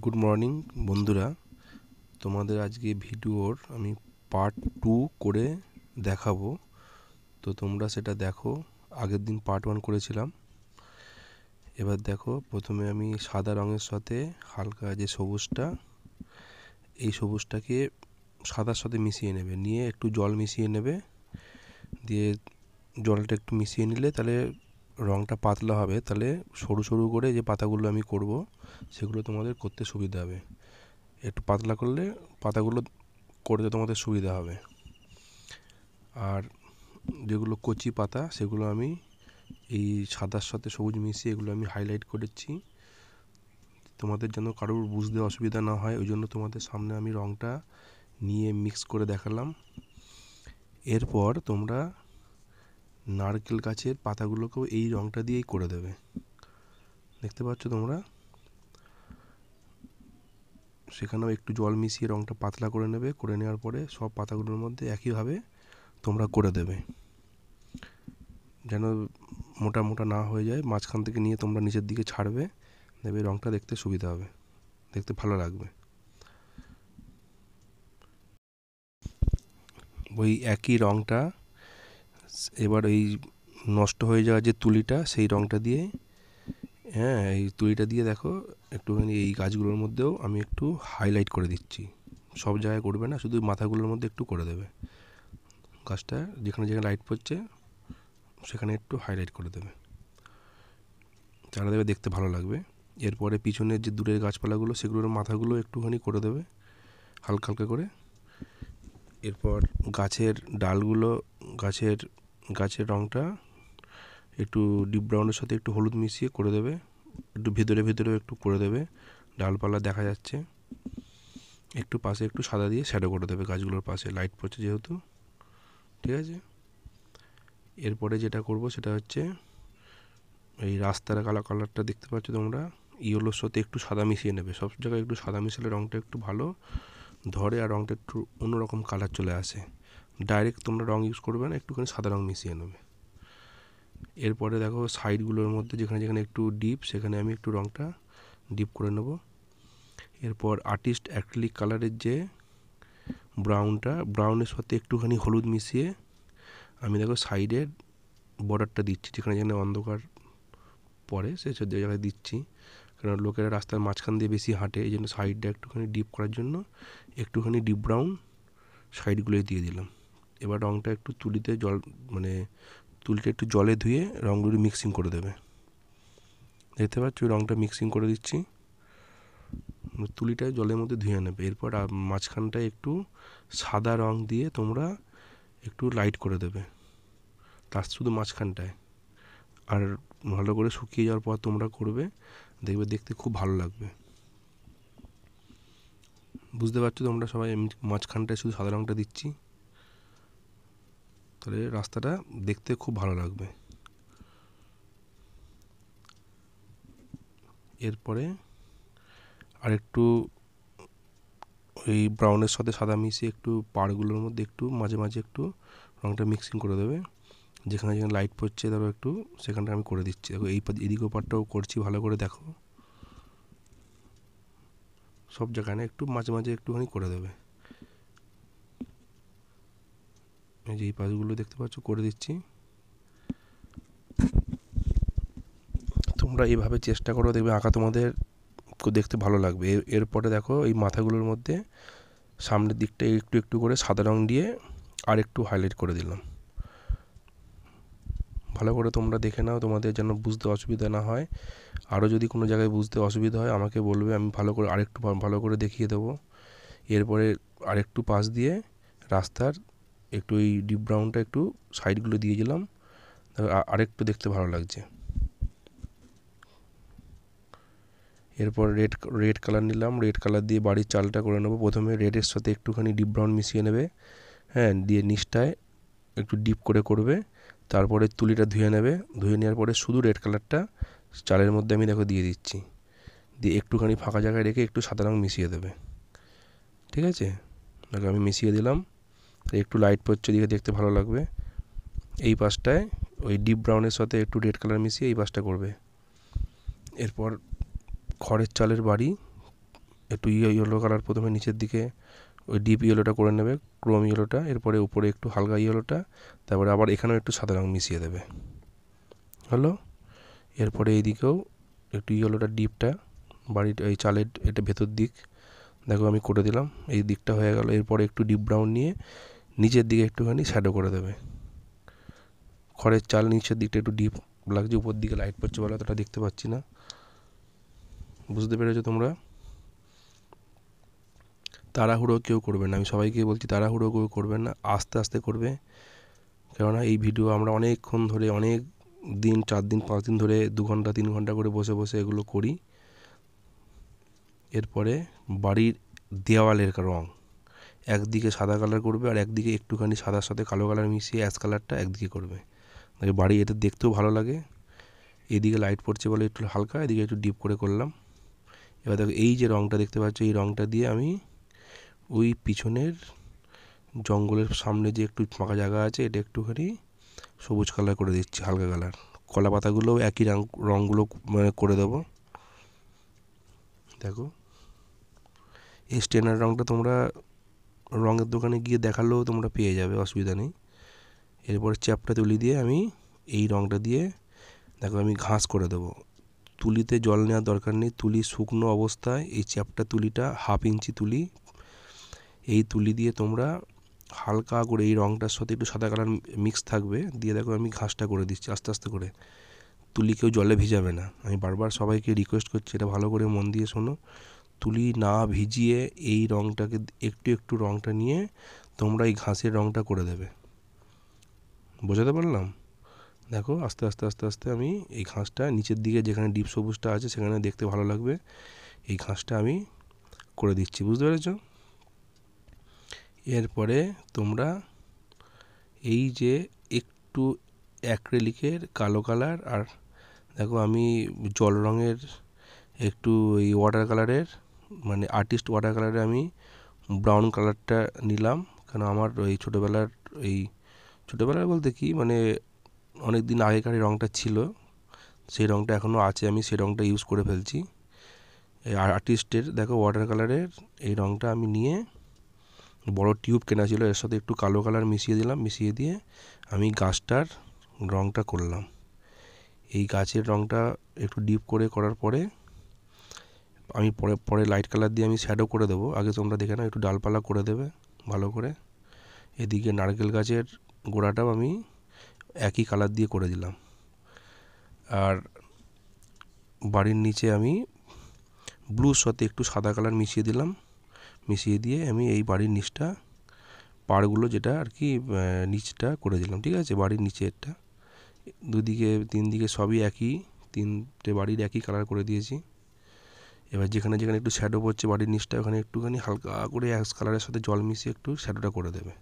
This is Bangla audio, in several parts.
গুড মর্নিং বন্ধুরা, তোমাদের আজকে ভিডিওর আমি পার্ট 2 করে দেখাবো। তো তোমরা সেটা দেখো। আগের দিন পার্ট 1 করেছিলাম। এবার দেখো, প্রথমে আমি সাদা রঙের সাথে হালকা যে সবুজটা, এই সবুজটাকে সাদার সাথে মিশিয়ে নেবে, নিয়ে একটু জল মিশিয়ে নেবে। দিয়ে জলটা একটু মিশিয়ে নিলে তাহলে রঙটা পাতলা হবে। তাহলে সরু সরু করে যে পাতাগুলো আমি করব সেগুলো তোমাদের করতে সুবিধা হবে। একটু পাতলা করলে পাতাগুলো করতে তোমাদের সুবিধা হবে। আর যেগুলো কচি পাতা সেগুলো আমি এই সাদার সাথে সবুজ মিশিয়ে এগুলো আমি হাইলাইট করেছি, তোমাদের যেন কারোর বুঝতে অসুবিধা না হয়। ওই জন্য তোমাদের সামনে আমি রঙটা নিয়ে মিক্স করে দেখালাম। এরপর তোমরা নারকেল গাছের পাতাগুলোকেও এই রঙটা দিয়েই করে দেবে। দেখতে পাচ্ছ তোমরা, সেখানেও একটু জল মিশিয়ে রঙটা পাতলা করে নেবে। করে নেওয়ার পরে সব পাতাগুলোর মধ্যে একইভাবে তোমরা করে দেবে, যেন মোটা মোটা না হয়ে যায়। মাঝখান থেকে নিয়ে তোমরা নিচের দিকে ছাড়বে, দেবে রঙটা দেখতে সুবিধা হবে, দেখতে ভালো লাগবে। ওই একই রঙটা এবার এই নষ্ট হয়ে যাওয়া যে তুলিটা, সেই রঙটা দিয়ে, এই তুলিটা দিয়ে দেখো একটুখানি এই গাছগুলোর মধ্যেও আমি একটু হাইলাইট করে দিচ্ছি। সব জায়গায় করবে না, শুধু মাথাগুলোর মধ্যে একটু করে দেবে। গাছটা যেখানে যেখানে লাইট পড়ছে সেখানে একটু হাইলাইট করে দেবে, তাহলে দেবে দেখতে ভালো লাগবে। এরপরে পিছনের যে দূরের গাছপালাগুলো সেগুলোর মাথাগুলো একটুখানি করে দেবে হালকা হালকা করে। এরপর গাছের ডালগুলো, গাছের রঙটা একটু ডিপ ব্রাউনের সাথে একটু হলুদ মিশিয়ে করে দেবে, একটু ভিতরে ভিতরেও একটু করে দেবে, ডালপালা দেখা যাচ্ছে। একটু পাশে একটু সাদা দিয়ে শ্যাডো করে দেবে গাছগুলোর পাশে, লাইট পড়ছে যেহেতু। ঠিক আছে, এরপরে যেটা করব সেটা হচ্ছে এই রাস্তার কালারটা দেখতে পাচ্ছ তোমরা, ইয়েলোর সাথে একটু সাদা মিশিয়ে নেবে। সব জায়গায় একটু সাদা মিশালে রঙটা একটু ভালো ধরে আর রঙটা একটু অন্যরকম কালার চলে আসে। ডাইরেক্ট তোমরা রঙ ইউজ করবে না, একটুখানি সাদা রঙ মিশিয়ে নেবে। এরপরে দেখো সাইডগুলোর মধ্যে যেখানে যেখানে একটু ডিপ, সেখানে আমি একটু রঙটা ডিপ করে নেব। এরপর আর্টিস্ট অ্যাক্রিলিক কালারের যে ব্রাউনের সাথে একটুখানি হলুদ মিশিয়ে আমি দেখো সাইডের বর্ডারটা দিচ্ছি, যেখানে যেখানে অন্ধকার পরে সেসব জায়গায় দিচ্ছি। কারণ লোকেরা রাস্তার মাঝখান দিয়ে বেশি হাঁটে, এই জন্য সাইডটা একটুখানি ডিপ করার জন্য একটুখানি ডিপ ব্রাউন সাইডগুলোই দিয়ে দিলাম। এবার রঙটা একটু তুলিতে তুলিটা একটু জলে ধুয়ে রঙগুলো মিক্সিং করে দেবে। দেখতে পাচ্ছ রঙটা মিক্সিং করে দিচ্ছি, তুলিটা জলের মধ্যে ধুয়ে নেবে। এরপর মাঝখানটায় একটু সাদা রঙ দিয়ে তোমরা একটু লাইট করে দেবে, তার শুধু মাঝখানটায়। আর ভালো করে শুকিয়ে যাওয়ার পর তোমরা করবে, দেখবে দেখতে খুব ভালো লাগবে। বুঝতে পারছো তোমরা সবাই, আমি মাঝখানটায় শুধু সাদা রঙটা দিচ্ছি, তাহলে রাস্তাটা দেখতে খুব ভালো লাগবে। এরপরে আরেকটু ওই ব্রাউনের সাথে সাদা মিশিয়ে একটু পাড়গুলোর মধ্যে একটু মাঝে মাঝে একটু রঙটা মিক্সিং করে দেবে। যেখানে যেখানে লাইট পড়ছে ধরো একটু, সেখানটা আমি করে দিচ্ছি। দেখো এদিক ওপারটাও করছি, ভালো করে দেখো। সব জায়গায় না, একটু মাঝে মাঝে একটুখানি করে দেবে। এই যে এই পাশগুলো দেখতে পাচ্ছ করে দিচ্ছি। তোমরা এইভাবে চেষ্টা করো, দেখবে আঁকা তোমাদের দেখতে ভালো লাগবে। এরপরে দেখো এই মাথাগুলোর মধ্যে সামনের দিকটা একটু একটু করে সাদা রঙ দিয়ে আর একটু হাইলাইট করে দিলাম। ভালো করে তোমরা দেখে নাও, তোমাদের যেন বুঝতে অসুবিধা না হয়। আরও যদি কোনো জায়গায় বুঝতে অসুবিধা হয় আমাকে বলবে, আমি ভালো করে আরেকটু ভালো করে দেখিয়ে দেবো। এরপরে আরেকটু পাশ দিয়ে রাস্তার একটু এই ডিপ ব্রাউনটা একটু সাইডগুলো দিয়ে দিলাম, আরেকটু দেখতে ভালো লাগছে। এরপর রেড কালার নিলাম, রেড কালার দিয়ে বাড়ির চালটা করে নেবো। প্রথমে রেডের সাথে একটুখানি ডিপ ব্রাউন মিশিয়ে নেবে, দিয়ে নিচটায় একটু ডিপ করে করবে। তারপরে তুলিটা ধুয়ে নেবে, ধুয়ে নেওয়ার পরে শুধু রেড কালারটা চালের মধ্যে আমি দেখো দিয়ে দিচ্ছি, দিয়ে একটুখানি ফাঁকা জায়গায় রেখে একটু সাদা রঙ মিশিয়ে দেবে। ঠিক আছে, দেখো আমি মিশিয়ে দিলাম, একটু লাইট পড়ছে দিকে দেখতে ভালো লাগবে। এই পাশটায় ওই ডিপ ব্রাউনের সাথে একটু রেড কালার মিশিয়ে এই পাশটা করবে। এরপর খড়ের চালের বাড়ি একটু ইয়েলো কালার প্রথমে নিচের দিকে ওই ডিপ ইয়েলোটা করে নেবে, ক্রোম ইয়েলোটা, এরপরে উপরে একটু হালকা ইয়েলোটা, তারপরে আবার এখানেও একটু সাদা রঙ মিশিয়ে দেবে। হলো, এরপরে এইদিকেও একটু ইয়েলোটা ডিপটা বাড়ির এই চালের এটা ভেতর দিক দেখো আমি করে দিলাম, এই দিকটা হয়ে গেল। এরপরে একটু ডিপ ব্রাউন নিয়ে নিচের দিকে একটুখানি শ্যাডো করে দেবে। খড়ের চাল নিচের দিকটা একটু ডিপ লাগছে, উপর দিকে লাইট পড়ছে বলে অতটা দেখতে পাচ্ছি না। বুঝতে পেরেছো তোমরা? তাড়াহুড়ো কেউ করবে না, আমি সবাইকে বলছি তাড়াহুড়ো কেউ করবে না, আস্তে আস্তে করবে। কেননা এই ভিডিও আমরা অনেকক্ষণ ধরে, অনেক দিন, 4 দিন 5 দিন ধরে 2 ঘন্টা 3 ঘন্টা করে বসে বসে এগুলো করি। এরপরে বাড়ির দেওয়ালের রং একদিকে সাদা কালার করবে, আর একদিকে একটুখানি সাদার সাথে কালো কালার মিশিয়ে অ্যাশ কালারটা একদিকে করবে। বাড়ি এটা দেখতেও ভালো লাগে। এদিকে লাইট পড়ছে বলে একটু হালকা, এদিকে একটু ডিপ করে করলাম। এবার দেখো এই যে রংটা দেখতে পাচ্ছ, এই রংটা দিয়ে আমি ওই পিছনের জঙ্গলের সামনে যে একটু ফাঁকা জায়গা আছে এটা একটুখানি সবুজ কালার করে দিচ্ছি, হালকা কালার। কলা পাতাগুলোও একই রঙগুলো মানে করে দেবো। দেখো এই স্টেনার রঙটা তোমরা রঙের দোকানে গিয়ে দেখালেও তোমরা পেয়ে যাবে, অসুবিধা নেই। এরপরে চ্যাপটা তুলি দিয়ে আমি এই রঙটা দিয়ে দেখো আমি ঘাস করে দেবো। তুলিতে জল নেওয়ার দরকার নেই, তুলি শুকনো অবস্থায় এই চ্যাপটা তুলিটা 1/2 ইঞ্চি তুলি, এই তুলি দিয়ে তোমরা হালকা করে এই রঙটার সাথে একটু সাদা কালার মিক্স থাকবে দিয়ে দেখো আমি ঘাসটা করে দিচ্ছি আস্তে আস্তে করে। তুলি কেউ জলে ভিজাবে না, আমি বারবার সবাইকে রিকোয়েস্ট করছি, এটা ভালো করে মন দিয়ে শোনো। তুলি না ভিজিয়ে এই রঙটাকে একটু একটু রঙটা নিয়ে তোমরা এই ঘাসের রঙটা করে দেবে। বোঝাতে পারলাম? দেখো আস্তে আস্তে আস্তে আস্তে আমি এই ঘাসটা নিচের দিকে যেখানে ডিপ সবুজটা আছে সেখানে দেখতে ভালো লাগবে, এই ঘাসটা আমি করে দিচ্ছি। বুঝতে পেরেছো? এরপরে তোমরা এই যে একটু অ্যাক্রিলিকের কালো কালার, আর দেখো আমি জল রঙের একটু এই ওয়াটার কালারের মানে আর্টিস্ট ওয়াটার কালারে আমি ব্রাউন কালারটা নিলাম। কারণ আমার ওই ছোটোবেলার বলতে কি মানে অনেক দিন আগেকার এই রঙটা ছিল, সেই রঙটা এখনও আছে, আমি সেই রঙটা ইউজ করে ফেলছি। এই আর্টিস্টের দেখো ওয়াটার কালারের এই রঙটা আমি নিয়ে বড় টিউব কেনা ছিল, এর সাথে একটু কালো কালার মিশিয়ে দিলাম, মিশিয়ে দিয়ে আমি গাছটার রঙটা করলাম। এই গাছের রঙটা একটু ডিপ করে করার পরে আমি পরে লাইট কালার দিয়ে আমি শ্যাডো করে দেবো। আগে তোমরা দেখে নাও, একটু ডালপালা করে দেবে ভালো করে। এদিকে নারকেল গাছের গোড়াটাও আমি একই কালার দিয়ে করে দিলাম। আর বাড়ির নিচে আমি ব্লুর সাথে একটু সাদা কালার মিশিয়ে দিলাম, মিশিয়ে দিয়ে আমি এই বাড়ির নিচটা পাড়গুলো যেটা আর কি নিচটা করে দিলাম। ঠিক আছে, বাড়ির নিচেরটা দুদিকে 3 দিকে সবই একই, 3টে বাড়ির একই কালার করে দিয়েছি। এবার যেখানে যেখানে একটু শ্যাডো পড়ছে বাড়ির নিচটা, ওখানে একটুখানি হালকা করে অ্যাশ কালারের সাথে জল মিশিয়ে একটু শ্যাডোটা করে দেবে,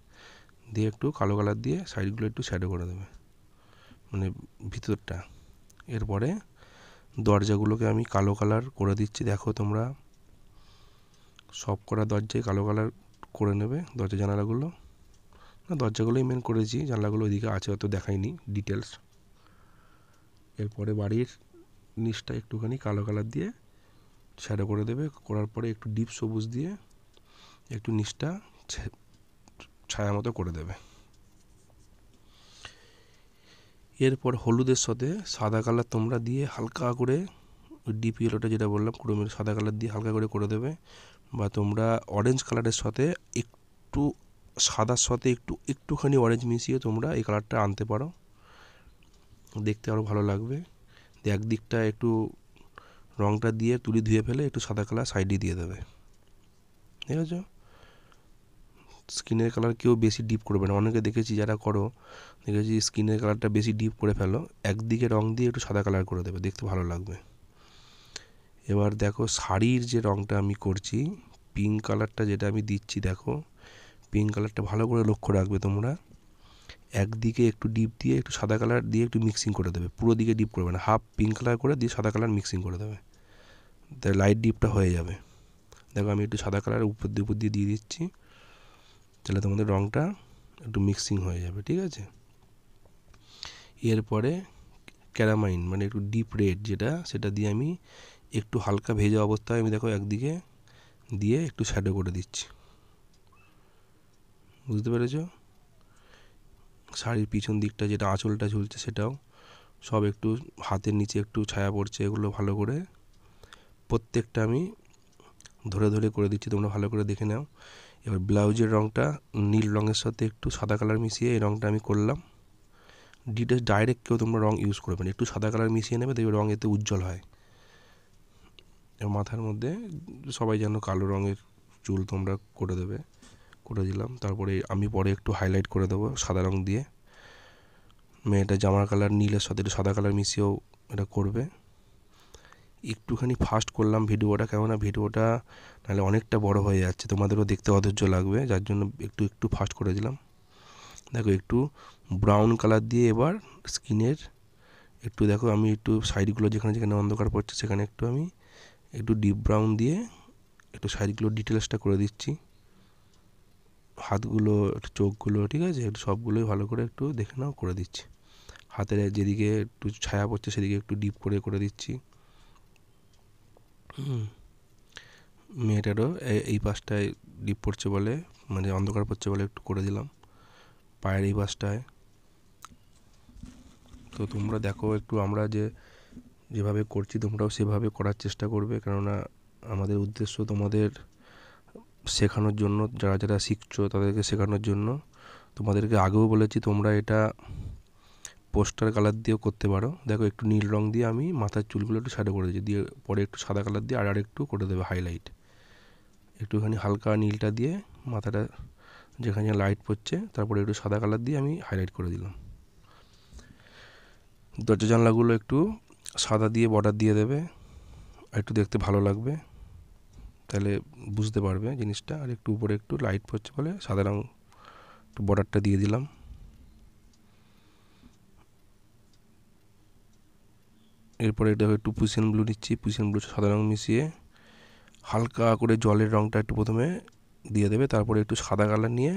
দিয়ে একটু কালো কালার দিয়ে সাইডগুলো একটু শ্যাডো করে দেবে মানে ভিতরটা। এরপরে দরজাগুলোকে আমি কালো কালার করে দিচ্ছি। দেখো তোমরা সব করা দরজায় কালো কালার করে নেবে, দরজা জানালাগুলো। না, দরজাগুলোই মেন করেছি, জানলাগুলো ওইদিকে আছে, অত দেখাইনি ডিটেলস। এরপরে বাড়ির নিচটা একটুখানি কালো কালার দিয়ে শ্যাডো করে দেবে, করার পরে একটু ডিপ সবুজ দিয়ে একটু নিচটা ছায়া মতো করে দেবে। এরপর হলুদের সাথে সাদা কালার তোমরা দিয়ে হালকা করে ওই ডিপ ইয়েলোটা যেটা বললাম ক্রোমের সাদা কালার দিয়ে হালকা করে দেবে। বা তোমরা অরেঞ্জ কালারের সাথে একটু সাদার সাথে একটুখানি অরেঞ্জ মিশিয়ে তোমরা এই কালারটা আনতে পারো, দেখতে আরও ভালো লাগবে। একদিকটা একটু রঙটা দিয়ে তুলি ধুয়ে ফেলে একটু সাদা কালার সাইডে দিয়ে দেবে। ঠিক আছে? স্কিনের কালার কেউ বেশি ডিপ করবে না, অনেকে দেখেছি যারা করো, দেখেছি স্কিনের কালারটা বেশি ডিপ করে ফেলো, একদিকে রঙ দিয়ে একটু সাদা কালার করে দেবে, দেখতে ভালো লাগবে। এবার দেখো শাড়ির যে রঙটা আমি করছি, পিঙ্ক কালারটা যেটা আমি দিচ্ছি, দেখো পিঙ্ক কালারটা ভালো করে লক্ষ্য রাখবে তোমরা। একদিকে একটু ডিপ দিয়ে একটু সাদা কালার দিয়ে একটু মিক্সিং করে দেবে, পুরো দিকে ডিপ করবে না, হাফ পিঙ্ক কালার করে দিয়ে সাদা কালার মিক্সিং করে দেবে, তাই লাইট ডিপটা হয়ে যাবে। দেখো আমি একটু সাদা কালার উপর দিয়ে দিয়ে দিচ্ছি, তাহলে তোমাদের রঙটা একটু মিক্সিং হয়ে যাবে। ঠিক আছে, এরপরে ক্যারামাইন মানে একটু ডিপ রেড যেটা, সেটা দিয়ে আমি একটু হালকা ভেজা অবস্থায় আমি দেখো একদিকে দিয়ে একটু শ্যাডো করে দিচ্ছি, বুঝতে পেরেছো? শাড়ির পিছন দিকটা যেটা আঁচলটা ঝুলছে সেটাও সব একটু হাতের নিচে একটু ছায়া পড়ছে, এগুলো ভালো করে প্রত্যেকটা আমি ধরে ধরে করে দিচ্ছি, তোমরা ভালো করে দেখে নাও। এবার ব্লাউজের রঙটা নীল রঙের সাথে একটু সাদা কালার মিশিয়ে এই রঙটা আমি করলাম। ডিটেলস ডাইরেক্ট কেউ তোমরা রঙ ইউজ করবে না, একটু সাদা কালার মিশিয়ে নেবে, দেখবে রঙ এতে উজ্জ্বল হয়। এবার মাথার মধ্যে সবাই যেন কালো রঙের চুল তোমরা করে দেবে, করে দিলাম। তারপরে আমি পরে একটু হাইলাইট করে দেবো সাদা রঙ দিয়ে। মেয়েটা জামার কালার নীলের সাথে একটু সাদা কালার মিশিয়েও এটা করবে। একটুখানি ফাস্ট করলাম ভিডিওটা, কেননা ভিডিওটা নাহলে অনেকটা বড় হয়ে যাচ্ছে, তোমাদেরও দেখতে অধৈর্য লাগবে, যার জন্য একটু ফাস্ট করে দিলাম। দেখো একটু ব্রাউন কালার দিয়ে এবার স্কিনের একটু দেখো আমি একটু সাইডগুলো যেখানে যেখানে অন্ধকার পড়ছে সেখানে একটু আমি একটু ডিপ ব্রাউন দিয়ে একটু সাইডগুলো ডিটেলসটা করে দিচ্ছি, হাতগুলো একটু চোখগুলো, ঠিক আছে, একটু সবগুলোই ভালো করে একটু দেখে নাও করে দিচ্ছি। হাতের যেদিকে একটু ছায়া পড়ছে সেদিকে একটু ডিপ করে করে দিচ্ছি। মেয়েটারও এই পাশটায় ডিপ পড়ছে বলে, মানে অন্ধকার পড়ছে বলে একটু করে দিলাম পায়ের এই পাশটায়। তো তোমরা দেখো একটু আমরা যেভাবে করছি তোমরাও সেভাবে করার চেষ্টা করবে, কেননা আমাদের উদ্দেশ্য তোমাদের শেখানোর জন্য, যারা যারা শিখছো তাদেরকে শেখানোর জন্য। তোমাদেরকে আগেও বলেছি তোমরা এটা পোস্টার কালার দিয়েও করতে পারো। দেখো একটু নীল রং দিয়ে আমি মাথার চুলগুলো একটু শ্যাডো করে দিয়েছি, দিয়ে পরে একটু সাদা কালার দিয়ে আর একটু করে দেবে হাইলাইট, একটুখানি হালকা নীলটা দিয়ে মাথাটা যেখানে লাইট পড়ছে তারপরে একটু সাদা কালার দিয়ে আমি হাইলাইট করে দিলাম। দরজা জানলাগুলো একটু সাদা দিয়ে বর্ডার দিয়ে দেবে, একটু দেখতে ভালো লাগবে, তাহলে বুঝতে পারবে জিনিসটা। আর একটু উপরে একটু লাইট পড়ছে বলে সাদা রং একটু বর্ডারটা দিয়ে দিলাম। এরপরে এটা একটু পুশিয়ান ব্লু নিচ্ছি, পুশিয়ান ব্লু সাদা রং মিশিয়ে হালকা করে জলের রংটা একটু প্রথমে দিয়ে দেবে, তারপরে একটু সাদা কালার নিয়ে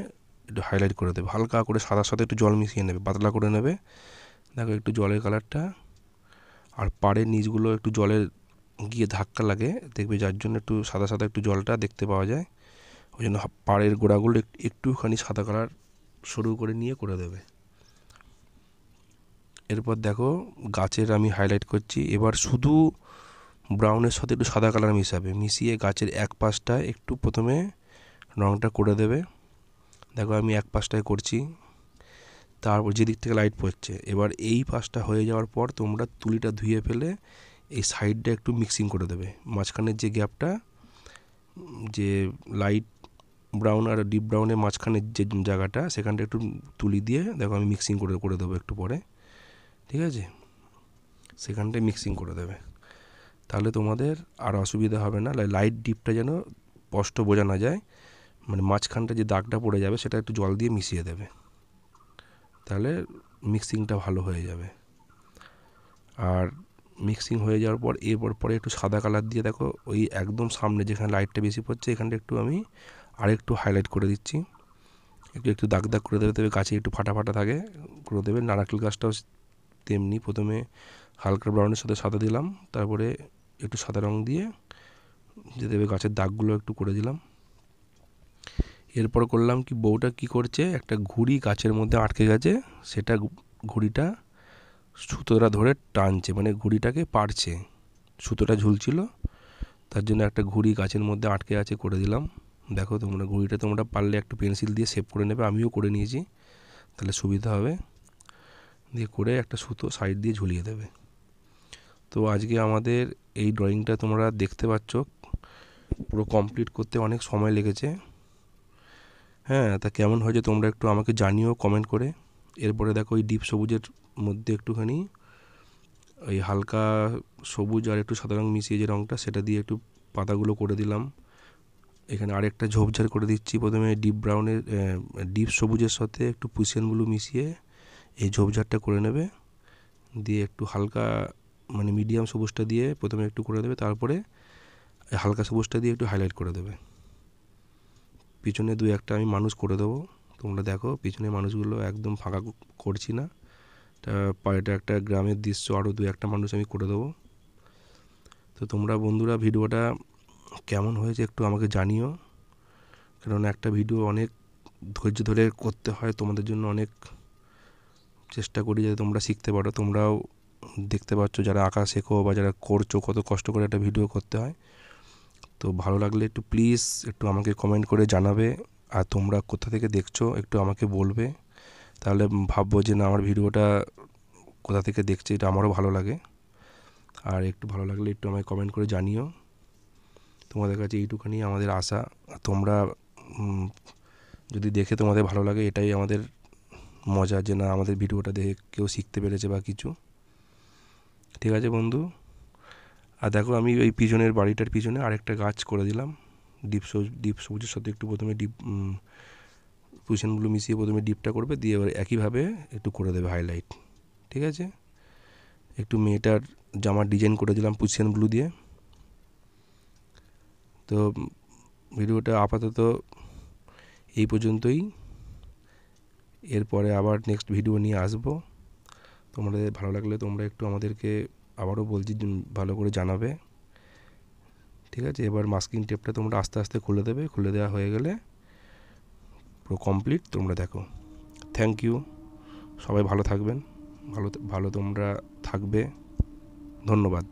একটু হাইলাইট করে দেবে, হালকা করে সাদার সাথে একটু জল মিশিয়ে নেবে, পাতলা করে নেবে। দেখো একটু জলের কালারটা, আর পাড়ের নিচগুলো একটু জলের গিয়ে ধাক্কা লাগে দেখবে, যার জন্য একটু সাদা সাদা একটু জলটা দেখতে পাওয়া যায়, ওই জন্য পাড়ের গোড়াগুলো একটুখানি সাদা কালার সরু করে নিয়ে করে দেবে। এরপর দেখো গাছের আমি হাইলাইট করছি, এবার শুধু ব্রাউনের সাথে একটু সাদা কালার মিশাবে, মিশিয়ে গাছের এক পাশটায় একটু প্রথমে রঙটা করে দেবে। দেখো আমি এক পাশটায় করছি, তারপর যে দিক থেকে লাইট পড়ছে, এবার এই পাশটা হয়ে যাওয়ার পর তোমরা তুলিটা ধুয়ে ফেলে এই সাইডটা একটু মিক্সিং করে দেবে, মাঝখানের যে গ্যাপটা, যে লাইট ব্রাউন আর ডিপ ব্রাউনের মাঝখানের যে জায়গাটা সেখানটা একটু তুলি দিয়ে দেখো আমি মিক্সিং করে করে দেবো একটু পরে, ঠিক আছে, সেখানটায় মিক্সিং করে দেবে, তাহলে তোমাদের আর অসুবিধা হবে না। লাইট ডিপটা যেন স্পষ্ট বোঝা না যায়, মানে মাঝখানটা যে দাগটা পড়ে যাবে সেটা একটু জল দিয়ে মিশিয়ে দেবে, তাহলে মিক্সিংটা ভালো হয়ে যাবে। আর মিক্সিং হয়ে যাওয়ার পর এরপর পরে একটু সাদা কালার দিয়ে দেখো ওই একদম সামনে যেখানে লাইটটা বেশি পড়ছে এখানটা একটু আমি আরেকটু হাইলাইট করে দিচ্ছি, একটু একটু দাগ দাগ করে দেবে, তবে গাছে একটু ফাটা ফাটা থাকে করে দেবে। নারকেল গাছটাও তেমনি, প্রথমে হালকা ব্রাউনের সাথে সাদা দিলাম, তারপরে একটু সাদা রং দিয়ে যে দেবে গাছের দাগগুলো একটু করে দিলাম। এরপর করলাম কি, বউটা কি করছে, একটা ঘুড়ি গাছের মধ্যে আটকে গেছে, সেটা ঘুড়িটা সুতোটা ধরে টানছে, মানে ঘুড়িটাকে পারছে, সুতোটা ঝুলছিল তার জন্য একটা ঘুড়ি গাছের মধ্যে আটকে আছে করে দিলাম। দেখো তোমরা ঘুড়িটা তোমরা পারলে একটু পেন্সিল দিয়ে শেপ করে নেবে, আমিও করে নিয়েছি তাহলে সুবিধা হবে, দিয়ে করে একটা সুতো সাইড দিয়ে ঝুলিয়ে দেবে। তো আজকে আমাদের এই ড্রয়িংটা তোমরা দেখতে পাচ্ছ পুরো কমপ্লিট করতে অনেক সময় লেগেছে। হ্যাঁ, তা কেমন হয়েছে তোমরা একটু আমাকে জানিও কমেন্ট করে। এরপরে দেখো ওই ডিপ সবুজের মধ্যে একটুখানি ওই হালকা সবুজ আর একটু সাদা রং মিশিয়ে যে রঙটা সেটা দিয়ে একটু পাতাগুলো করে দিলাম। এখানে আরেকটা ঝোপঝাড় করে দিচ্ছি, প্রথমে ডিপ ব্রাউনের ডিপ সবুজের সাথে একটু পুশিয়ান ব্লু মিশিয়ে এই ঝোপঝাড়টা করে নেবে, দিয়ে একটু হালকা মানে মিডিয়াম সবুজটা দিয়ে প্রথমে একটু করে দেবে, তারপরে হালকা সবুজটা দিয়ে একটু হাইলাইট করে দেবে। পিছনে দু একটা আমি মানুষ করে দেবো, তোমরা দেখো পিছনে মানুষগুলো একদম ফাঁকা করছি না, এটা একটা গ্রামের দৃশ্য, আরও দু একটা মানুষ আমি করে দেবো। তো তোমরা বন্ধুরা ভিডিওটা কেমন হয়েছে একটু আমাকে জানিও, কারণ একটা ভিডিও অনেক ধৈর্য ধরে করতে হয়, তোমাদের জন্য অনেক চেষ্টা করি যাতে তোমরা শিখতে পারো। তোমরাও দেখতে পাচ্ছ যারা আঁকা শেখো বা যারা করছো কত কষ্ট করে একটা ভিডিও করতে হয়। তো ভালো লাগলে একটু প্লিজ একটু আমাকে কমেন্ট করে জানাবে, আর তোমরা কোথা থেকে দেখছো একটু আমাকে বলবে, তাহলে ভাববো যে না আমার ভিডিওটা কোথা থেকে দেখছে, এটা আমারও ভালো লাগে। আর একটু ভালো লাগলে একটু আমাকে কমেন্ট করে জানিও। তোমাদের কাছে এইটুখানি আমাদের আশা, তোমরা যদি দেখে তোমাদের ভালো লাগে এটাই আমাদের মজা, যে না আমাদের ভিডিওটা দেখে কেউ শিখতে পেরেছে বা কিছু। ঠিক আছে বন্ধু, আর দেখো আমি ওই পিছনের বাড়িটার পিছনে আরেকটা গাছ করে দিলাম, ডিপ সবুজের সাথে একটু প্রথমে ডিপ পুশনগুলো মিশিয়ে প্রথমে ডিপটা করবে, দিয়ে এবার একইভাবে একটু করে দেবে হাইলাইট। ঠিক আছে, একটু মেয়েটার জামার ডিজাইন করে দিলাম পুশন ব্লু দিয়ে। তো ভিডিওটা আপাতত এই পর্যন্তই, এরপরে আবার নেক্সট ভিডিও নিয়ে আসবো। তোমাদের ভালো লাগলে তোমরা একটু আমাদেরকে আবারও বলছি ভালো করে জানাবে। ঠিক আছে, এবার মাস্কিং টেপটা তোমরা আস্তে আস্তে খুলে দেবে, খুলে দেওয়া হয়ে গেলে পুরো কমপ্লিট তোমরা দেখো। থ্যাংক ইউ, সবাই ভালো থাকবেন, ভালো ভালো তোমরা থাকবে, ধন্যবাদ।